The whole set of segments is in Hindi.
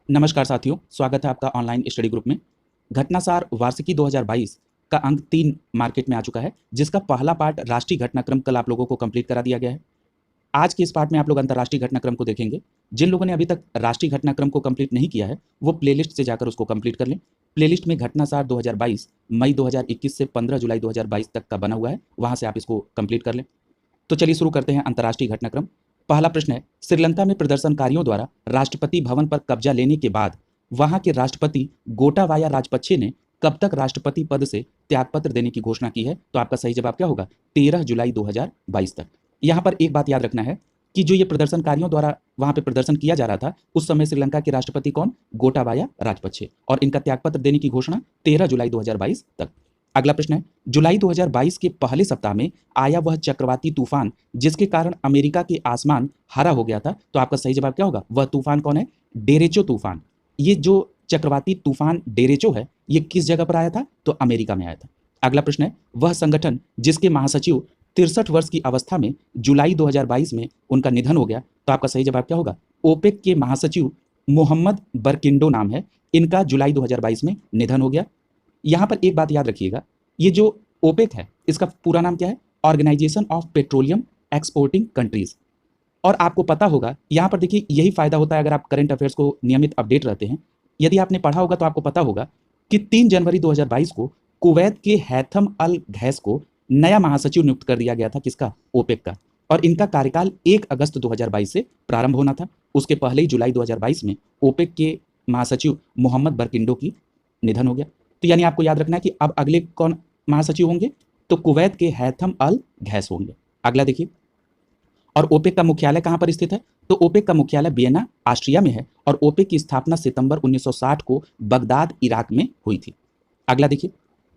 नमस्कार साथियों, स्वागत है आपका ऑनलाइन स्टडी ग्रुप में। घटनासार वार्षिकी 2022 का अंक 3 मार्केट में आ चुका है, जिसका पहला पार्ट राष्ट्रीय घटनाक्रम कल आप लोगों को कंप्लीट करा दिया गया है। आज के इस पार्ट में आप लोग अंतर्राष्ट्रीय घटनाक्रम को देखेंगे। जिन लोगों ने अभी तक राष्ट्रीय घटनाक्रम को कंप्लीट नहीं किया है, वो प्लेलिस्ट से जाकर उसको कंप्लीट कर लें। प्लेलिस्ट में घटनासार 2022 मई 2021 से 15 जुलाई 2022 तक का बना हुआ है, वहाँ से आप इसको कंप्लीट कर लें। तो चलिए शुरू करते हैं अंतर्राष्ट्रीय घटनाक्रम। पहला प्रश्न है, श्रीलंका में प्रदर्शनकारियों द्वारा राष्ट्रपति भवन पर कब्जा लेने के बाद वहां के राष्ट्रपति गोटाबाया राजपक्षे ने कब तक राष्ट्रपति पद से त्यागपत्र देने की घोषणा की है? तो आपका सही जवाब क्या होगा? 13 जुलाई 2022 तक। यहां पर एक बात याद रखना है कि जो ये प्रदर्शनकारियों द्वारा वहां पे प्रदर्शन किया जा रहा था, उस समय श्रीलंका के राष्ट्रपति कौन? गोटाबाया राजपक्षे, और इनका त्यागपत्र देने की घोषणा 13 जुलाई 2022 तक। अगला प्रश्न है, जुलाई 2022 के पहले सप्ताह में आया वह चक्रवाती तूफान जिसके कारण अमेरिका के आसमान हरा हो गया था, तो आपका सही जवाब क्या होगा? वह तूफान कौन है? डेरेचो तूफान। ये जो चक्रवाती तूफान डेरेचो है, ये किस जगह पर आया था? तो अमेरिका में आया था। अगला प्रश्न है, वह संगठन जिसके महासचिव 63 वर्ष की अवस्था में जुलाई 2022 में उनका निधन हो गया, तो आपका सही जवाब क्या होगा? ओपेक के महासचिव मोहम्मद बरकिंडो नाम है, इनका जुलाई 2022 में निधन हो गया। यहाँ पर एक बात याद रखिएगा, ये जो ओपेक है, इसका पूरा नाम क्या है? Organisation of petroleum exporting countries. और आपको पता होगा, यहाँ पर देखिए, यही फायदा होता है अगर आप करंट अफेयर्स को नियमित अपडेट रहते हैं। यदि आपने पढ़ा होगा तो आपको पता होगा कि 3 जनवरी 2022 को कुवैत के हैथम अल घैस को नया महासचिव नियुक्त कर दिया गया था। किसका? ओपेक का। और इनका कार्यकाल 1 अगस्त 2022 से प्रारंभ होना था। उसके पहले ही जुलाई 2022 में ओपेक के महासचिव मोहम्मद बरकिंडो की निधन हो गया। तो यानी आपको याद रखना है कि अब अगले कौन महासचिव होंगे? तो कुवैत के हैथम अल घैस होंगे। अगला देखिए, और ओपेक का मुख्यालय कहां पर स्थित है? तो ओपेक का मुख्यालय वियना, ऑस्ट्रिया में है, और ओपेक की स्थापना सितंबर 1960 को बगदाद, इराक में हुई थी। अगला देखिए,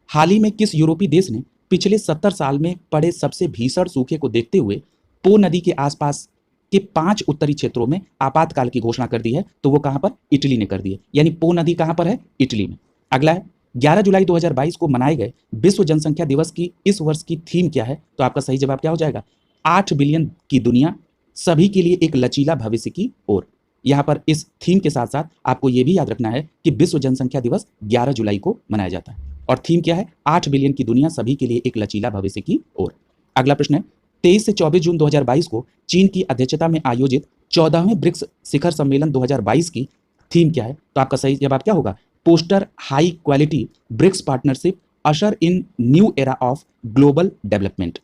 हाल ही में किस यूरोपीय देश ने पिछले 70 साल में पड़े सबसे भीषण सूखे को देखते हुए पो नदी के आसपास के 5 उत्तरी क्षेत्रों में आपातकाल की घोषणा कर दी है? तो वो कहां पर? इटली ने कर दी है। यानी पो नदी कहां पर है? इटली में। अगला है, 11 जुलाई 2022 को मनाए गए विश्व जनसंख्या दिवस की इस वर्ष की थीम क्या है? तो आपका सही जवाब क्या हो जाएगा? 8 बिलियन की दुनिया, सभी के लिए एक लचीला भविष्य की ओर। यहाँ पर इस थीम के साथ साथ आपको यह भी याद रखना है कि विश्व जनसंख्या दिवस 11 जुलाई को मनाया जाता है, और थीम क्या है? 8 बिलियन की दुनिया, सभी के लिए एक लचीला भविष्य की ओर। अगला प्रश्न है, 23 से 24 जून 2022 को चीन की अध्यक्षता में आयोजित 14वें ब्रिक्स शिखर सम्मेलन 2022 की थीम क्या है? तो आपका सही जवाब क्या होगा? Foster high quality BRICS partnership usher in new era of global development.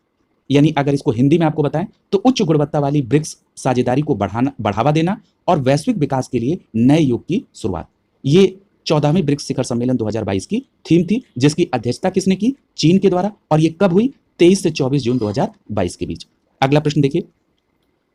यानी अगर इसको हिंदी में आपको बताएं तो उच्च गुणवत्ता वाली ब्रिक्स साझेदारी को बढ़ावा देना और वैश्विक विकास के लिए नए युग की शुरुआत। ये 14वें ब्रिक्स शिखर सम्मेलन 2022 की थीम थी, जिसकी अध्यक्षता किसने की? चीन के द्वारा। और ये कब हुई? 23 से 24 जून 2022 के बीच। अगला प्रश्न देखिए,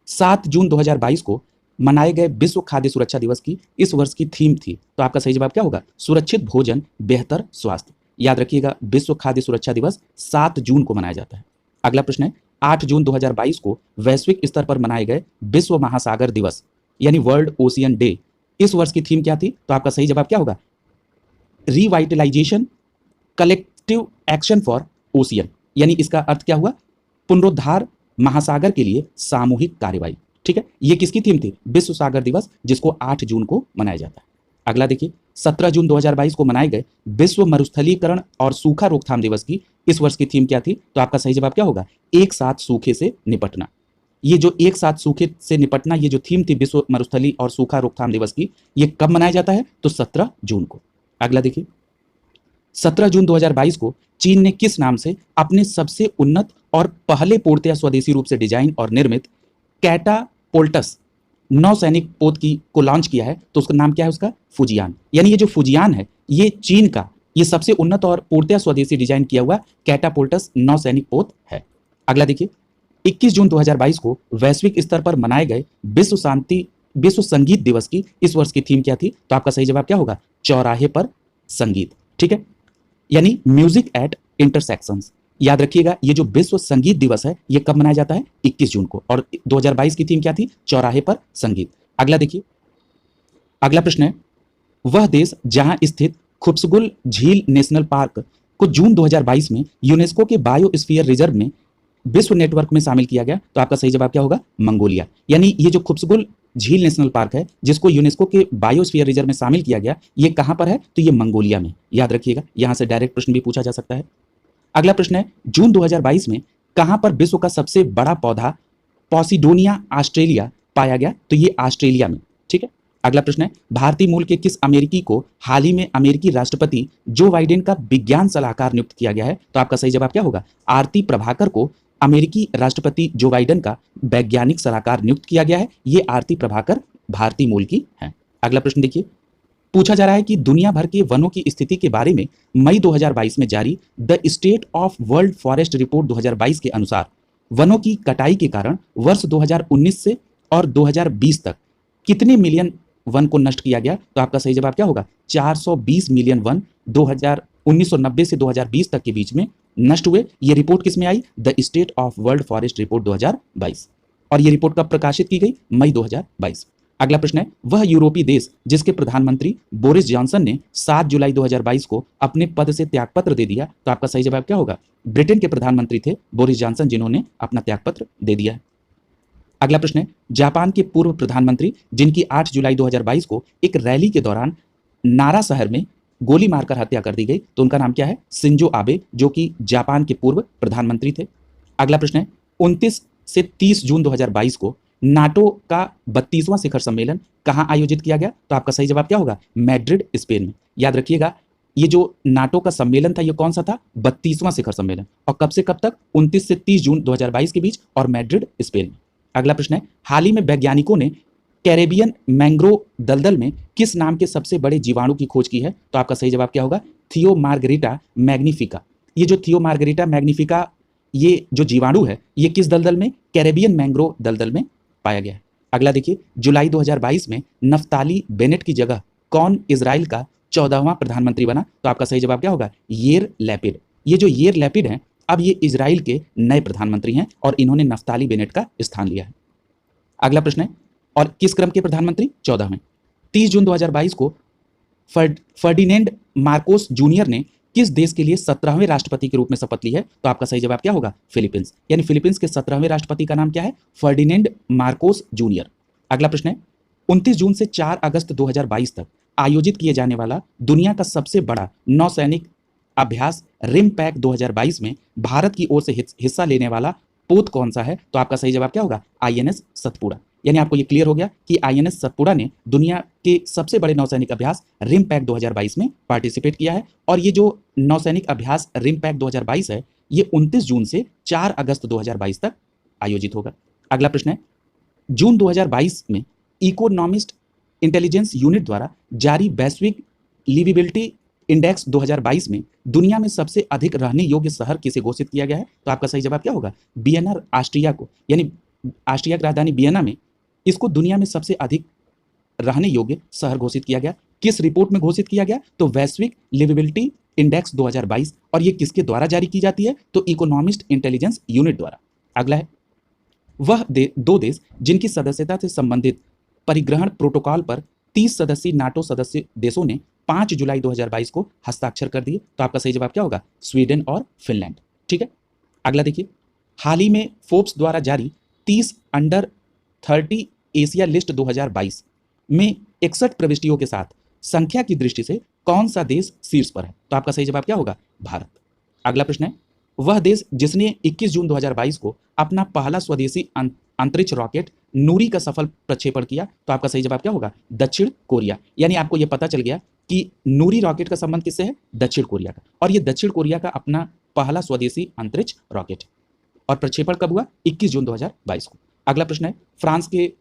7 जून 2022 को मनाए गए विश्व खाद्य सुरक्षा दिवस की इस वर्ष की थीम थी, तो आपका सही जवाब क्या होगा? सुरक्षित भोजन, बेहतर स्वास्थ्य। याद रखिएगा, विश्व खाद्य सुरक्षा दिवस 7 जून को मनाया जाता है। अगला प्रश्न है, 8 जून 2022 को वैश्विक स्तर पर मनाए गए विश्व महासागर दिवस यानी वर्ल्ड ओशियन डे, इस वर्ष की थीम क्या थी? तो आपका सही जवाब क्या होगा? Revitalisation collective action for ocean. यानी इसका अर्थ क्या हुआ? पुनरुद्धार महासागर के लिए सामूहिक कार्रवाई। ठीक है, ये किसकी थीम थी? विश्व सागर दिवस, जिसको 8 जून को मनाया जाता है। अगला देखिए, 17 जून 2022 को मनाए गए विश्व मरुस्थलीकरण और सूखा रोकथाम दिवस की इस वर्ष की थीम क्या थी? तो आपका सही जवाब क्या होगा? एक साथ सूखे से निपटना। ये जो एक साथ सूखे से निपटना, ये जो थीम थी विश्व मरुस्थली और सूखा रोकथाम दिवस की, ये कब मनाया जाता है? तो 17 जून को। अगला देखिए, 17 जून 2022 को चीन ने किस नाम से अपने सबसे उन्नत और पहले पूर्णतया स्वदेशी रूप से डिजाइन और निर्मित कैटापोल्टस नौसैनिक पोत को लॉन्च किया है? तो उसका नाम क्या है? उसका फुजियान। यानी ये जो फुजियान है, ये चीन का ये सबसे उन्नत और पूर्णतया स्वदेशी डिजाइन किया हुआ कैटापोल्टस नौसैनिक पोत है। अगला देखिए, 21 जून 2022 को वैश्विक स्तर पर मनाए गए विश्व संगीत दिवस की इस वर्ष की थीम क्या थी? तो आपका सही जवाब क्या होगा? चौराहे पर संगीत। ठीक है, यानी म्यूजिक एट इंटरसेक्शंस। याद रखिएगा, ये जो विश्व संगीत दिवस है, ये कब मनाया जाता है? 21 जून को। और 2022 की थीम क्या थी? चौराहे पर संगीत। अगला देखिए, अगला प्रश्न है, वह देश जहां स्थित खुबसुगुल झील नेशनल पार्क को जून 2022 में यूनेस्को के बायोस्फीयर रिजर्व में विश्व नेटवर्क में शामिल किया गया, तो आपका सही जवाब क्या होगा? मंगोलिया। यानी ये जो खुबसुगुल झील नेशनल पार्क है जिसको यूनेस्को के बायोस्फीयर रिजर्व में शामिल किया गया, ये कहाँ पर है? तो ये मंगोलिया में। याद रखिएगा, यहाँ से डायरेक्ट प्रश्न भी पूछा जा सकता है। अगला प्रश्न है, जून 2022 में कहाँ पर विश्व का सबसे बड़ा पौधा पॉसिडोनिया ऑस्ट्रेलिया पाया गया? तो ये ऑस्ट्रेलिया में। ठीक है। अगला प्रश्न है, भारतीय मूल के किस अमेरिकी को हाल ही में अमेरिकी राष्ट्रपति जो बाइडेन का विज्ञान सलाहकार नियुक्त किया गया है? तो आपका सही जवाब क्या होगा? आरती प्रभाकर को अमेरिकी राष्ट्रपति जो बाइडेन का वैज्ञानिक सलाहकार नियुक्त किया गया है। ये आरती प्रभाकर भारतीय मूल की है। अगला प्रश्न देखिए, पूछा जा रहा है कि दुनिया भर के वनों की स्थिति के बारे में मई 2022 में जारी the state of world forest report 2022 के अनुसार वनों की कटाई के कारण वर्ष 2019 से और 2020 तक कितने मिलियन वन को नष्ट किया गया? तो आपका सही जवाब क्या होगा? 420 मिलियन वन 1990 से 2020 तक के बीच में नष्ट हुए। ये रिपोर्ट किस में आई? The state of world forest report 2022। और ये रिपोर्ट कब प्रकाशित की गई? मई 2022। अगला प्रश्न है, वह यूरोपीय देश जिसके प्रधानमंत्री बोरिस जॉनसन ने 7 जुलाई 2022 को अपने पद से त्यागपत्र दे दिया। तो आपका सही जवाब क्या होगा? ब्रिटेन के प्रधानमंत्री थे बोरिस जॉनसन, जिन्होंने अपना त्यागपत्र दे दिया। अगला प्रश्न है, जापान के पूर्व प्रधानमंत्री जिनकी 8 जुलाई 2022 को एक रैली के दौरान नारा शहर में गोली मारकर हत्या कर दी गई, तो उनका नाम क्या है? शिंजो आबे, जो कि जापान के पूर्व प्रधानमंत्री थे। अगला प्रश्न है, 29 से 30 जून 2022 को नाटो का 32वां शिखर सम्मेलन कहाँ आयोजित किया गया? तो आपका सही जवाब क्या होगा? मैड्रिड, स्पेन में। याद रखिएगा, ये जो नाटो का सम्मेलन था ये कौन सा था? 32वां शिखर सम्मेलन। और कब से कब तक? 29 से 30 जून 2022 के बीच, और मैड्रिड, स्पेन में। अगला प्रश्न है, हाल ही में वैज्ञानिकों ने कैरेबियन मैंग्रोव दलदल में किस नाम के सबसे बड़े जीवाणु की खोज की है? तो आपका सही जवाब क्या होगा? थियो मार्गरीटा मैग्निफिका। ये जो थियो मार्गरीटा मैग्निफिका ये जो जीवाणु है, ये किस दलदल में? कैरेबियन मैंग्रोव दलदल में पाया गया है। अगला देखिए, जुलाई 2022 में नफ्ताली बेनेट की जगह कौन इजराइल का 14वां प्रधानमंत्री बना? तो आपका सही जवाब क्या होगा? येर लैपिड। ये जो येर लैपिड हैं, अब ये इजराइल के नए प्रधानमंत्री हैं और इन्होंने नफ्ताली बेनेट का स्थान लिया है। अगला प्रश्न है, और किस क्रम के प्रधानमंत्री? 14वें। 30 जून 2022 को फर्डिनेंड मार्कोस जूनियर ने किस देश के लिए 17वें राष्ट्रपति के रूप में शपथ ली है? तो आपका सही जवाब क्या होगा? फिलीपींस। यानी फिलीपींस के 17वें राष्ट्रपति का नाम क्या है? Ferdinand Marcos junior. अगला प्रश्न है, 29 जून से 4 अगस्त 2022 तक आयोजित किए जाने वाला दुनिया का सबसे बड़ा नौसैनिक अभ्यास रिमपैक 2022 में भारत की ओर से हिस्सा लेने वाला पोत कौन सा है? तो आपका सही जवाब क्या होगा? आईएनएस सतपुड़ा। यानी आपको ये क्लियर हो गया कि आईएनएस सतपुड़ा ने दुनिया के सबसे बड़े नौसैनिक अभ्यास रिमपैक 2022 में पार्टिसिपेट किया है। और ये जो नौसैनिक अभ्यास रिमपैक 2022 है, ये 29 जून से 4 अगस्त 2022 तक आयोजित होगा। अगला प्रश्न है, जून 2022 में इकोनॉमिस्ट इंटेलिजेंस यूनिट द्वारा जारी वैश्विक लिविबिलिटी इंडेक्स 2022 में दुनिया में सबसे अधिक रहने योग्य शहर किसे घोषित किया गया है? तो आपका सही जवाब क्या होगा? वियना, ऑस्ट्रिया को। यानी ऑस्ट्रिया की राजधानी वियना में इसको दुनिया में सबसे अधिक रहने योग्य शहर घोषित किया गया। किस रिपोर्ट में घोषित किया गया? तो वैश्विक लिविबिलिटी इंडेक्स 2022। और ये किसके द्वारा जारी की जाती है? तो इकोनॉमिस्ट इंटेलिजेंस यूनिट द्वारा। अगला है, वह दो देश जिनकी सदस्यता से संबंधित परिग्रहण प्रोटोकॉल पर 30 सदस्यीय नाटो सदस्य देशों ने 5 जुलाई 2022 को हस्ताक्षर कर दिए। तो आपका सही जवाब क्या होगा? स्वीडन और फिनलैंड। ठीक है। अगला देखिए, हाल ही में फोर्ब्स द्वारा जारी 30 अंडर 30 एशिया लिस्ट 2022 में 61 प्रविष्टियों के साथ संख्या की दृष्टि से कौन सा देश शीर्ष पर है? तो आपका सही जवाब क्या होगा? भारत। अगला प्रश्न है, वह देश जिसने 21 जून 2022 को अपना पहला स्वदेशी अंतरिक्ष रॉकेट नूरी का सफल प्रक्षेपण किया। तो आपका सही जवाब क्या होगा? दक्षिण कोरिया। यानी आपको यह पता चल गया कि नूरी रॉकेट का संबंध किससे है? दक्षिण कोरिया का। और यह दक्षिण कोरिया का अपना पहला स्वदेशी अंतरिक्ष रॉकेट। और प्रक्षेपण कब हुआ? 21 जून 2022 को। अगला प्रश्न है, फ्रांस के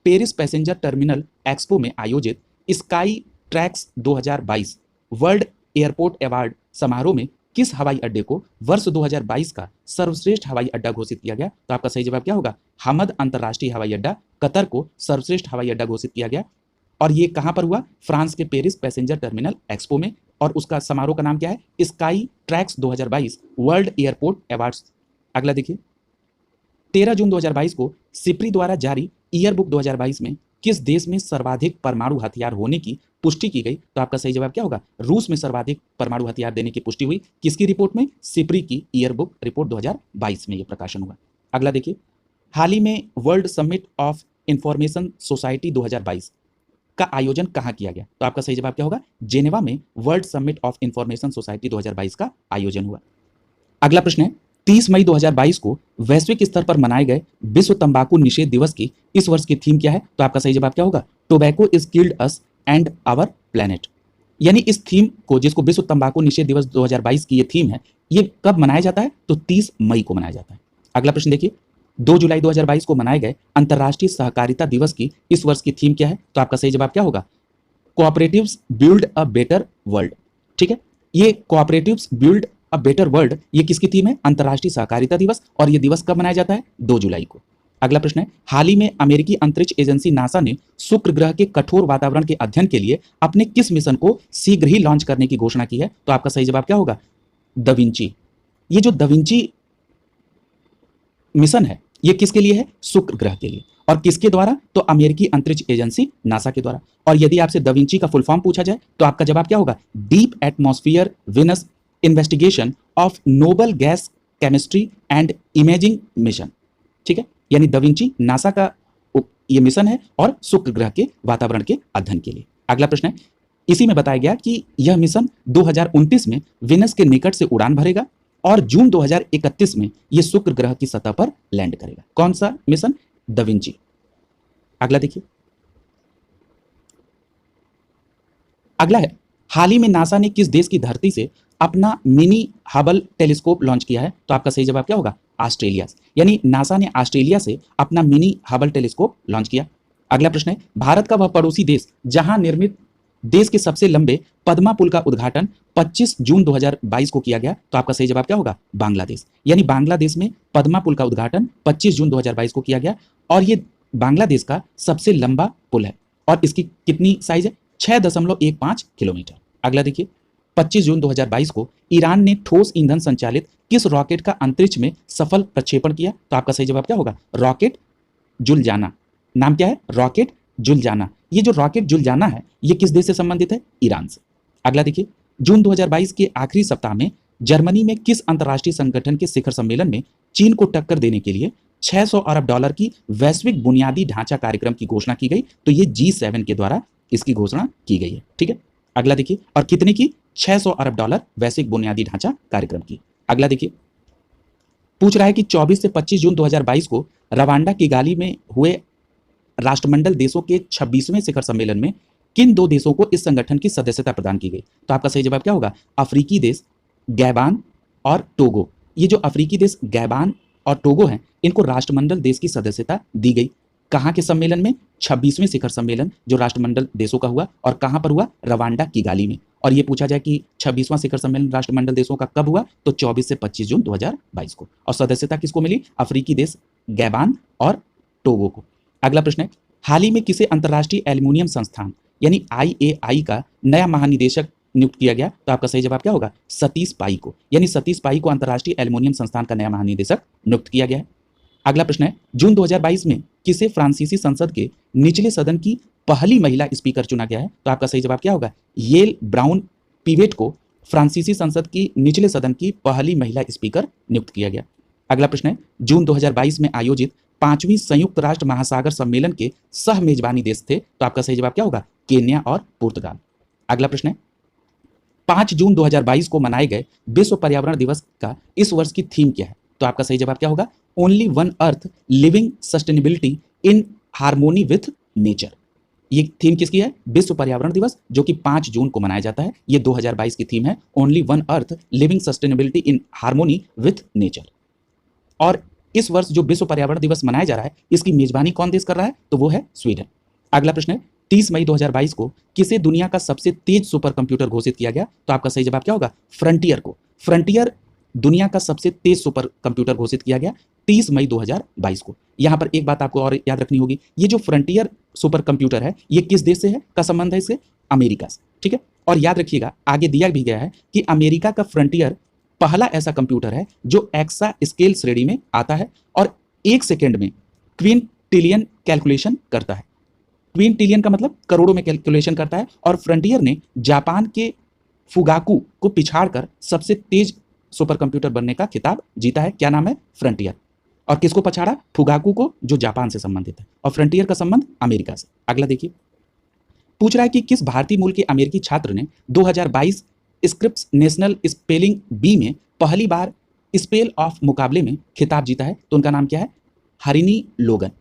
पेरिस पैसेंजर टर्मिनल एक्सपो में आयोजित sky tracks 2022 world airport award समारोह में किस हवाई अड्डे को वर्ष 2022 का सर्वश्रेष्ठ हवाई अड्डा घोषित किया गया? तो आपका सही जवाब क्या होगा? हमद अंतर्राष्ट्रीय हवाई अड्डा कतर को सर्वश्रेष्ठ हवाई अड्डा घोषित किया गया। और ये कहां पर हुआ? फ्रांस के पेरिस पैसेंजर टर्मिनल एक्सपो में। और उसका समारोह का नाम क्या है? Sky tracks 2022 world airport awards. अगला देखिए, 13 जून 2022 को सिप्री द्वारा जारी ईयरबुक 2022 में किस देश में सर्वाधिक परमाणु हथियार होने की पुष्टि की गई? तो आपका सही जवाब क्या होगा? रूस में सर्वाधिक परमाणु हथियार देने की पुष्टि हुई। किसकी रिपोर्ट में? सिप्री की ईयरबुक रिपोर्ट 2022 में यह प्रकाशन हुआ। अगला देखिए, हाल ही में world summit of information society 2022 का आयोजन कहाँ किया गया? तो आपका सही जवाब क्या होगा? जेनेवा में world summit of information society 2022 का आयोजन हुआ। अगला प्रश्न है, 30 मई 2022 को वैश्विक स्तर पर मनाए गए विश्व तंबाकू निषेध दिवस की इस वर्ष की थीम क्या है? तो आपका सही जवाब क्या होगा? Tobacco is killed us and our planet. यानी इस थीम को, जिसको विश्व तंबाकू निषेध दिवस 2022 की ये थीम है, ये कब मनाया जाता है? तो 30 मई को मनाया जाता है। अगला प्रश्न देखिए, 2 जुलाई 2022 को मनाए गए अंतर्राष्ट्रीय सहकारिता दिवस की इस वर्ष की थीम क्या है? तो आपका सही जवाब क्या होगा? Cooperatives build a better world. ठीक है, ये cooperatives build a better world, ये किसकी थीम है? अंतर्राष्ट्रीय सहकारिता दिवस। और ये दिवस कब मनाया जाता है? 2 जुलाई को। अगला प्रश्न है, हाल ही में अमेरिकी अंतरिक्ष एजेंसी नासा ने शुक्र ग्रह के कठोर वातावरण के अध्ययन के लिए अपने किस मिशन को शीघ्र ही लॉन्च करने की घोषणा की है? तो आपका सही जवाब क्या होगा? Da Vinci. ये जो दा विंची मिशन है, ये किसके लिए है? शुक्र ग्रह के लिए। और किसके द्वारा? तो अमेरिकी अंतरिक्ष एजेंसी नासा के द्वारा। और यदि आपसे दा विंची का फुल फॉर्म पूछा जाए तो आपका जवाब क्या होगा? Deep atmosphere Venus investigation of noble gas chemistry and imaging mission. ठीक है, यानी दा विंची नासा का ये मिशन है और शुक्र ग्रह के वातावरण के अध्ययन के लिए। अगला प्रश्न है, इसी में बताया गया कि यह मिशन 2029 में वेनस के निकट से उड़ान भरेगा और जून 2031 में यह शुक्र ग्रह की सतह पर लैंड करेगा। कौन सा मिशन? Da Vinci. अगला देखिए, अगला है, हाल ही में नासा ने किस देश की धरती से अपना मिनी हबल टेलीस्कोप लॉन्च किया है? तो आपका सही जवाब क्या होगा? ऑस्ट्रेलिया। यानी नासा ने ऑस्ट्रेलिया से अपना मिनी हबल टेलीस्कोप लॉन्च किया। अगला प्रश्न है, भारत का वह पड़ोसी देश जहां निर्मित देश के सबसे लंबे पद्मा पुल का उद्घाटन 25 जून 2022 को किया गया। तो आपका सही जवाब क्या होगा? बांग्लादेश। यानी बांग्लादेश में पद्मा पुल का उद्घाटन 25 जून 2022 को किया गया और ये बांग्लादेश का सबसे लंबा पुल है। और इसकी कितनी साइज है? 6.15 किलोमीटर। अगला देखिए, 25 जून 2022 को ईरान ने ठोस ईंधन संचालित किस रॉकेट का अंतरिक्ष में सफल प्रक्षेपण किया? तो आपका सही जवाब क्या होगा? रॉकेट जुलजाना। नाम क्या है? रॉकेट जुलजाना। ये जो रॉकेट जुलजाना है, ये किस देश से संबंधित है? ईरान से। अगला देखिए, जून 2022 के आखिरी सप्ताह में जर्मनी में किस अंतर्राष्ट्रीय संगठन के शिखर सम्मेलन में चीन को टक्कर देने के लिए $600 अरब की वैश्विक बुनियादी ढांचा कार्यक्रम की घोषणा की गई? तो ये G7 के द्वारा इसकी घोषणा की गई है। ठीक है, अगला देखिए, और कितने की? $600 अरब वैश्विक बुनियादी ढांचा कार्यक्रम की। अगला देखिए, पूछ रहा है कि 24 से 25 जून 2022 को रवांडा किगाली में हुए राष्ट्रमंडल देशों के 26वें शिखर सम्मेलन में किन 2 देशों को इस संगठन की सदस्यता प्रदान की गई? तो आपका सही जवाब क्या होगा? अफ्रीकी देश गैबान और टोगो। ये जो अफ्रीकी देश गैबान और टोगो हैं, इनको राष्ट्रमंडल देश की सदस्यता दी गई। कहाँ के सम्मेलन में? 26वें शिखर सम्मेलन जो राष्ट्रमंडल देशों का हुआ। और कहाँ पर हुआ? रवांडा किगाली में। और ये पूछा जाए कि 26वां शिखर सम्मेलन राष्ट्रमंडल देशों का कब हुआ? तो 24 से 25 जून 2022 को। और सदस्यता किसको मिली? अफ्रीकी देश गैबान और टोगो को। अगला प्रश्न है, हाल ही में किसे अंतर्राष्ट्रीय एल्यूमिनियम संस्थान यानी IAI का नया महानिदेशक नियुक्त किया गया? तो आपका सही जवाब क्या होगा? सतीश पाई को। यानी सतीश पाई को अंतर्राष्ट्रीय एल्यूमिनियम संस्थान का नया महानिदेशक नियुक्त किया गया है। अगला प्रश्न है, जून 2022 में किसे फ्रांसीसी संसद के निचले सदन की पहली महिला स्पीकर चुना गया है? तो आपका सही जवाब क्या होगा? येल ब्राउन पिवेट को फ्रांसीसी संसद की निचले सदन की पहली महिला स्पीकर नियुक्त किया गया। अगला प्रश्न है, जून 2022 में आयोजित 5वीं संयुक्त राष्ट्र महासागर सम्मेलन के सह मेजबानी देश थे। तो आपका सही जवाब क्या होगा? केन्या और पुर्तगाल। अगला प्रश्न है, 5 जून 2022 को मनाए गए विश्व पर्यावरण दिवस का इस वर्ष की थीम क्या है? तो आपका सही जवाब क्या होगा? Only one earth living sustainability in harmony with nature. ये थीम किसकी है? विश्व पर्यावरण दिवस, जो कि 5 जून को मनाया जाता है। ये 2022 की थीम है, only one earth living sustainability in harmony with nature. और इस वर्ष जो विश्व पर्यावरण दिवस मनाया जा रहा है, इसकी मेजबानी कौन देश कर रहा है? तो वो है स्वीडन। अगला प्रश्न है, 30 मई 2022 को किसे दुनिया का सबसे तेज सुपर कंप्यूटर घोषित किया गया? तो आपका सही जवाब क्या होगा? फ्रंटियर को। फ्रंटियर दुनिया का सबसे तेज सुपर कंप्यूटर घोषित किया गया 30 मई 2022 को। यहाँ पर एक बात आपको और याद रखनी होगी, ये जो फ्रंटियर सुपर कंप्यूटर है, ये किस देश से है का संबंध है? इससे अमेरिका से। ठीक है, और याद रखिएगा, आगे दिया भी गया है कि अमेरिका का फ्रंटियर पहला ऐसा कंप्यूटर है जो एक्सा स्केल श्रेणी में आता है और 1 सेकेंड में क्विंटिलियन कैलकुलेशन करता है। क्विंटिलियन का मतलब करोड़ों में कैलकुलेशन करता है। और फ्रंटियर ने जापान के फुगाकू को पिछाड़कर सबसे तेज सुपर कंप्यूटर बनने का खिताब जीता है। क्या नाम है? फ्रंटियर। और किसको पछाड़ा? फुगाकू को, जो जापान से संबंधित है, और फ्रंटियर का संबंध अमेरिका से। अगला देखिए, पूछ रहा है कि किस भारतीय मूल के अमेरिकी छात्र ने 2022 स्क्रिप्स नेशनल स्पेलिंग बी में पहली बार स्पेल ऑफ मुकाबले में खिताब जीता है? तो उनका नाम क्या है? हरिनी लोगन।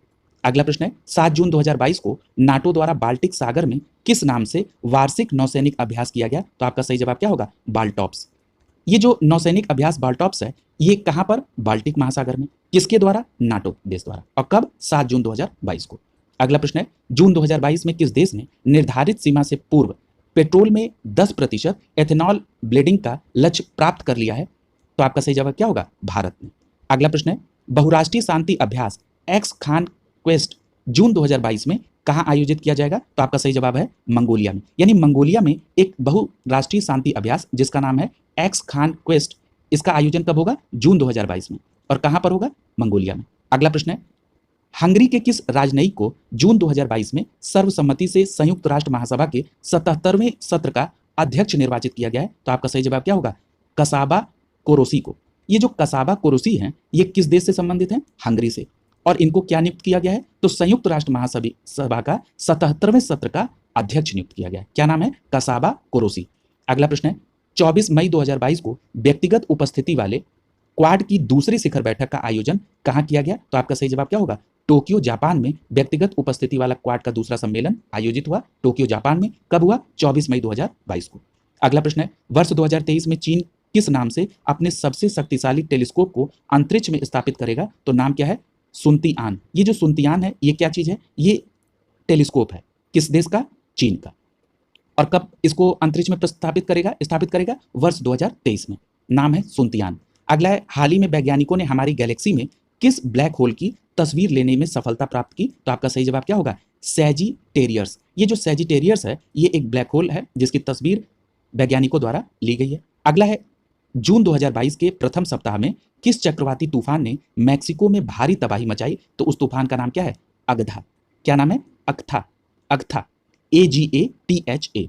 अगला प्रश्न है, 7 जून 2022 को नाटो द्वारा बाल्टिक सागर में किस नाम से वार्षिक नौसैनिक अभ्यास किया गया? तो आपका सही जवाब क्या होगा? बाल्टॉप्स। ये जो नौसैनिक अभ्यास बाल्टॉप्स है, ये कहां पर? बाल्टिक महासागर में। किसके द्वारा? नाटो देश द्वारा। और कब? 7 जून 2022 को। अगला प्रश्न है, जून 2022 में किस देश ने निर्धारित सीमा से पूर्व पेट्रोल में 10% एथेनॉल ब्लेंडिंग का लक्ष्य प्राप्त कर लिया है? तो आपका सही जवाब क्या होगा? भारत ने। अगला प्रश्न है, बहुराष्ट्रीय शांति अभ्यास एक्स खान क्वेस्ट जून 2022 में कहां आयोजित किया जाएगा? तो आपका सही जवाब है मंगोलिया में। यानी मंगोलिया में एक बहुराष्ट्रीय शांति अभ्यास जिसका नाम है एक्स खान क्वेस्ट, इसका आयोजन कब होगा? जून 2022 में। और कहां पर होगा? मंगोलिया में। अगला प्रश्न है, हंगरी के किस राजनयिक को जून 2022 में सर्वसम्मति से संयुक्त राष्ट्र महासभा के 77वें सत्र का अध्यक्ष निर्वाचित किया गया है? तो आपका सही जवाब क्या होगा? कसाबा कोरोसी को। ये जो कसाबा कोरोसी हैं, ये किस देश से संबंधित हैं? हंगरी से। और इनको क्या नियुक्त किया गया है? तो संयुक्त राष्ट्र महासभा का 77वें सत्र का अध्यक्ष नियुक्त किया गया है। क्या नाम है? कसाबा कोरोसी। अगला प्रश्न है, 24 मई 2022 को व्यक्तिगत उपस्थिति वाले क्वाड की दूसरी शिखर बैठक का आयोजन कहां किया गया? तो आपका सही जवाब क्या होगा? टोक्यो जापान में व्यक्तिगत उपस्थिति वाला क्वाड का दूसरा सम्मेलन आयोजित हुआ टोक्यो जापान में। कब हुआ? 24 मई 2022 को। अगला प्रश्न है, वर्ष 2023 में चीन किस नाम से अपने सबसे शक्तिशाली टेलीस्कोप को अंतरिक्ष में स्थापित करेगा? तो नाम क्या है? सुनतियान। ये जो सुनतियान है, ये क्या चीज है? ये टेलीस्कोप है। किस देश का? चीन का। और कब इसको अंतरिक्ष में स्थापित करेगा? वर्ष 2023 में। नाम है सुनतियान। अगला है, हाल ही में वैज्ञानिकों ने हमारी गैलेक्सी में किस ब्लैक होल की तस्वीर लेने में सफलता प्राप्त की? तो आपका सही जवाब क्या होगा? सैजिटेरियस। ये जो सैजिटेरियस है, ये एक ब्लैक होल है जिसकी तस्वीर वैज्ञानिकों द्वारा ली गई है। अगला है, जून 2022 के प्रथम सप्ताह में किस चक्रवाती तूफान ने मैक्सिको में भारी तबाही मचाई? तो उस तूफान का नाम क्या है? अगधा। क्या नाम है? अगथा। Agatha, AGATHA।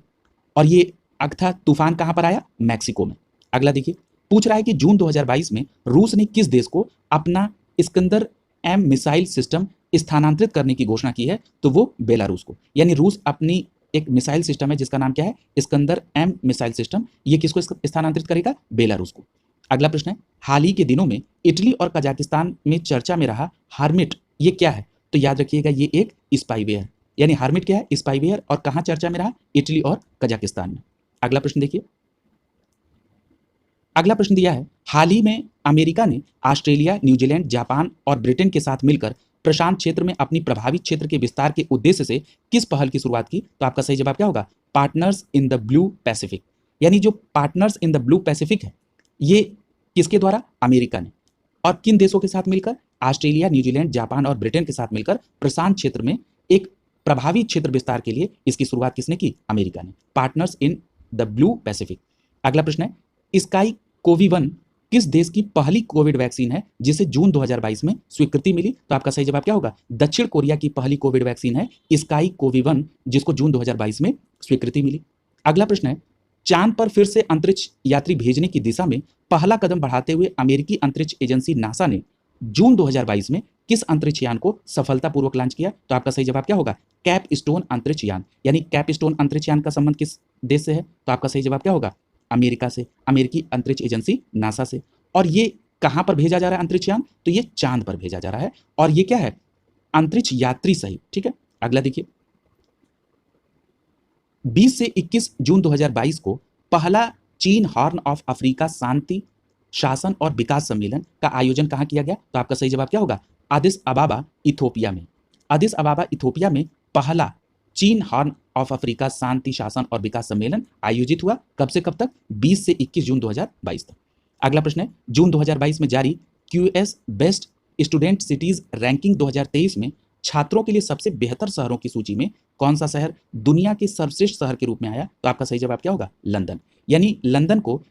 और ये अगथा तूफान कहां पर आया? मैक्सिको में। अगला देखिए, पूछ रहा है कि जून 2022 में रूस ने किस देश को अपना इस्कंदर M मिसाइल सिस्टम स्थानांतरित करने की घोषणा की है? तो वो बेलारूस को। यानी रूस अपनी एक मिसाइल सिस्टम है जिसका नाम क्या है? इस्कंदर M मिसाइल सिस्टम, ये किसको स्थानांतरित करेगा? बेलारूस को। अगला प्रश्न है, हाल ही के दिनों में इटली और कजाकिस्तान में चर्चा में रहा हर्मिट, ये क्या है? तो याद रखिएगा, ये एक स्पाईवेयर। यानी हर्मिट क्या है? स्पाईवेयर। और कहां चर्चा में रहा? इटली और कजाकिस्तान में। अगला प्रश्न देखिए, अगला प्रश्न दिया है, हाल ही में अमेरिका ने ऑस्ट्रेलिया, न्यूजीलैंड, जापान और ब्रिटेन के साथ मिलकर प्रशांत क्षेत्र में अपनी प्रभावित क्षेत्र के विस्तार के उद्देश्य से किस पहल की शुरुआत की? तो आपका सही जवाब क्या होगा? Partners in the blue Pacific. यानी जो partners in the blue Pacific है, ये किसके द्वारा? अमेरिका ने। और किन देशों के साथ मिलकर? ऑस्ट्रेलिया, न्यूजीलैंड, जापान और ब्रिटेन के साथ मिलकर प्रशांत क्षेत्र में एक प्रभावी क्षेत्र विस्तार के लिए इसकी शुरुआत किसने की? अमेरिका ने। Partners in the blue Pacific. अगला प्रश्न है, स्काई कोवी-1 किस देश की पहली कोविड वैक्सीन है जिसे जून 2022 में स्वीकृति मिली? तो आपका सही जवाब क्या होगा? दक्षिण कोरिया की पहली कोविड वैक्सीन है स्काई कोवी-1, जिसको जून 2022 में स्वीकृति मिली। अगला प्रश्न है, चांद पर फिर से अंतरिक्ष यात्री भेजने की दिशा में पहला कदम बढ़ाते हुए अमेरिकी अंतरिक्ष एजेंसी नासा ने जून 2022 में किस अंतरिक्ष यान को सफलतापूर्वक लॉन्च किया? तो आपका सही जवाब क्या होगा? कैपस्टोन अंतरिक्ष यान। यानी कैपस्टोन अंतरिक्ष यान का संबंध किस देश से है? तो आपका सही जवाब क्या होगा? अमेरिका से, अमेरिकी अंतरिक्ष एजेंसी नासा से। और ये कहां पर भेजा जा रहा है अंतरिक्ष यान? तो ये चांद पर भेजा जा रहा है। और ये क्या है? अंतरिक्ष यात्री सहित। ठीक है, अगला देखिए, 20 से 21 जून 2022 को पहला चीन हॉर्न ऑफ अफ्रीका शांति, शासन और विकास सम्मेलन का आयोजन कहां किया गया? तो आपका सही जवाब क्या होगा? अदिस अबाबा, इथोपिया में। अदिस अबाबा, इथोपिया में पहला चीन हॉर्न ऑफ अफ्रीका शांति, शासन और विकास सम्मेलन आयोजित हुआ। कब से कब तक? 20 से 21 जून 2022 तक। अगला प्रश्न है, जून 2022 में जारी QS best student cities ranking 2023 में छात्रों के लिए सबसे बेहतर शहरों की सूची में कौन सा शहर दुनिया के सर्वश्रेष्ठ शहर के रूप में आया? तो आपका सही जवाब क्या होगा? लंदन। यानी लंदन को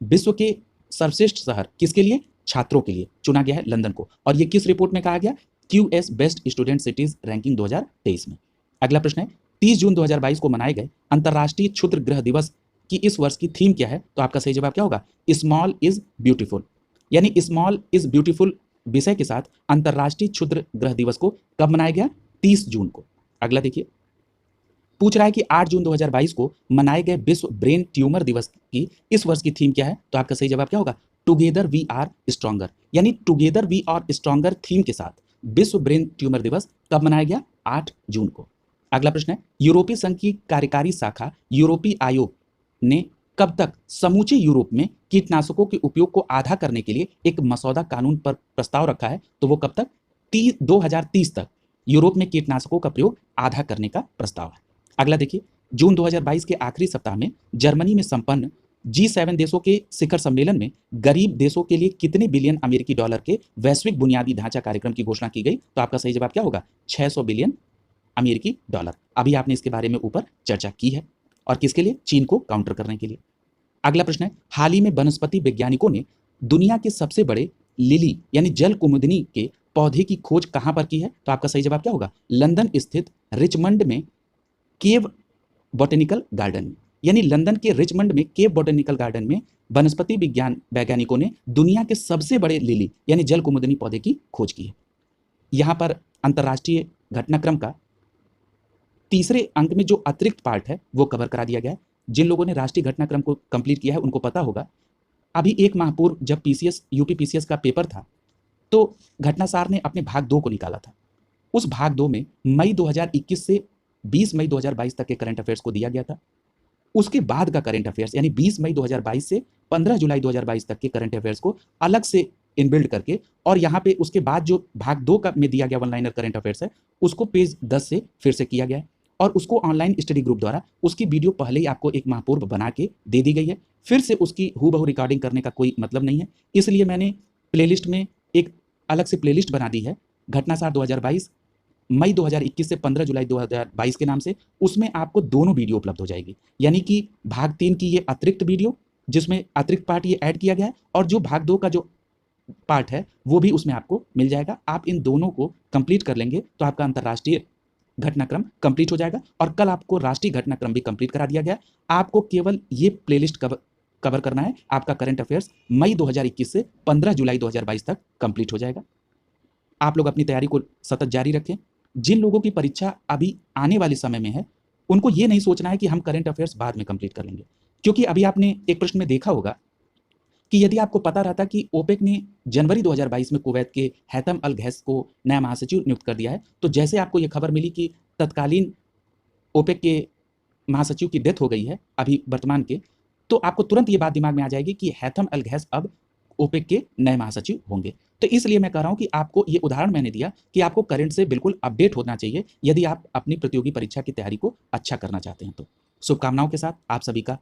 विश्व के सर्वश्रेष्ठ शहर किसके लिए? छात्रों के लिए चुना गया है लंदन को। और ये किस रिपोर्ट में कहा गया? QS best student cities ranking 2023 में। अगला प्रश्न है, 30 जून 2022 को मनाए गए अंतर्राष्ट्रीय क्षुद्र ग्रह दिवस की इस वर्ष की थीम क्या है? तो आपका सही जवाब क्या होगा? Small is beautiful. यानी स्मॉल इज ब्यूटीफुल विषय के साथ अंतर्राष्ट्रीय क्षुद्र ग्रह दिवस को कब मनाया गया? 30 जून को। अगला देखिए, पूछ रहा है कि 8 जून 2022 को मनाए गए विश्व ब्रेन ट्यूमर दिवस की इस वर्ष की थीम क्या है? तो आपका सही जवाब क्या होगा? टुगेदर वी आर स्ट्रॉन्गर, यानी together we are stronger theme के साथ विश्व ब्रेन ट्यूमर दिवस कब मनाया गया? 8 जून को। अगला प्रश्न है, यूरोपीय संघ की कार्यकारी शाखा यूरोपीय आयोग ने कब तक समूचे यूरोप में कीटनाशकों के उपयोग को आधा करने के लिए एक मसौदा कानून पर प्रस्ताव रखा है? तो वो कब तक? 2030 तक यूरोप में कीटनाशकों का प्रयोग आधा करने का प्रस्ताव है। अगला देखिए, जून 2022 के आखिरी सप्ताह में जर्मनी में संपन्न G7 देशों के शिखर सम्मेलन में गरीब देशों के लिए कितने बिलियन अमेरिकी डॉलर के वैश्विक बुनियादी ढांचा कार्यक्रम की घोषणा की गई? तो आपका सही जवाब क्या होगा? 600 बिलियन अमेरिकी डॉलर। अभी आपने इसके बारे में ऊपर चर्चा की है, और किसके लिए? चीन को काउंटर करने के लिए। अगला प्रश्न है, हाल ही में वनस्पति वैज्ञानिकों ने दुनिया के सबसे बड़े लिली यानी जल कुमुदनी के पौधे की खोज कहां पर की है? तो आपका सही जवाब क्या होगा? लंदन स्थित रिचमंड में केव बॉटेनिकल गार्डन में, यानी लंदन के रिचमंड में केव बॉटेनिकल गार्डन में वनस्पति विज्ञान वैज्ञानिकों ने दुनिया के सबसे बड़े लिली यानी जल कुमुदनी पौधे की खोज की है। यहां पर अंतर्राष्ट्रीय घटनाक्रम का तीसरे अंक में जो अतिरिक्त पार्ट है वो कवर करा दिया गया है। जिन लोगों ने राष्ट्रीय घटनाक्रम को कंप्लीट किया है उनको पता होगा, अभी एक माह पूर्व जब पीसीएस यूपी पीसीएस का पेपर था तो घटनासार ने अपने भाग 2 को निकाला था। उस भाग 2 में मई 2021 से 20 मई 2022 तक के करंट अफेयर्स को दिया गया था। उसके बाद का करंट अफेयर्स यानी 20 मई 2022 से 15 जुलाई 2022 तक के करंट अफेयर्स को अलग से इनबिल्ड करके, और यहाँ पे उसके बाद जो भाग 2 का में दिया गया वन लाइनर करंट अफेयर्स है उसको पेज 10 से फिर से किया गया है, और उसको ऑनलाइन स्टडी ग्रुप द्वारा उसकी वीडियो पहले ही आपको एक माह पूर्व बना के दे दी गई है। फिर से उसकी हूबहू रिकॉर्डिंग करने का कोई मतलब नहीं है, इसलिए मैंने प्लेलिस्ट में एक अलग से प्लेलिस्ट बना दी है, घटनासार 2022 मई 2021 से 15 जुलाई 2022 के नाम से। उसमें आपको दोनों वीडियो उपलब्ध हो जाएगी, यानी कि भाग 3 की ये अतिरिक्त वीडियो जिसमें अतिरिक्त पार्ट ये ऐड किया गया है, और जो भाग 2 का जो पार्ट है वो भी उसमें आपको मिल जाएगा। आप इन दोनों को कंप्लीट कर लेंगे तो आपका अंतर्राष्ट्रीय घटनाक्रम कंप्लीट हो जाएगा, और कल आपको राष्ट्रीय घटनाक्रम भी कंप्लीट करा दिया गया। आपको केवल ये प्लेलिस्ट कवर करना है, आपका करंट अफेयर्स मई 2021 से 15 जुलाई 2022 तक कंप्लीट हो जाएगा। आप लोग अपनी तैयारी को सतत जारी रखें। जिन लोगों की परीक्षा अभी आने वाले समय में है उनको ये नहीं सोचना है कि हम करंट अफेयर्स बाद में कंप्लीट कर लेंगे, क्योंकि अभी आपने एक प्रश्न में देखा होगा कि यदि आपको पता रहता कि ओपेक ने जनवरी 2022 में कुवैत के हैथम अल घैस को नया महासचिव नियुक्त कर दिया है, तो जैसे आपको ये खबर मिली कि तत्कालीन ओपेक के महासचिव की डेथ हो गई है अभी वर्तमान के, तो आपको तुरंत ये बात दिमाग में आ जाएगी कि हैथम अल घैस अब ओपेक के नए महासचिव होंगे। तो इसलिए मैं कह रहा हूं कि आपको ये उदाहरण मैंने दिया कि आपको करंट से बिल्कुल अपडेट होना चाहिए यदि आप अपनी प्रतियोगी परीक्षा की तैयारी को अच्छा करना चाहते हैं। तो शुभकामनाओं के साथ आप सभी का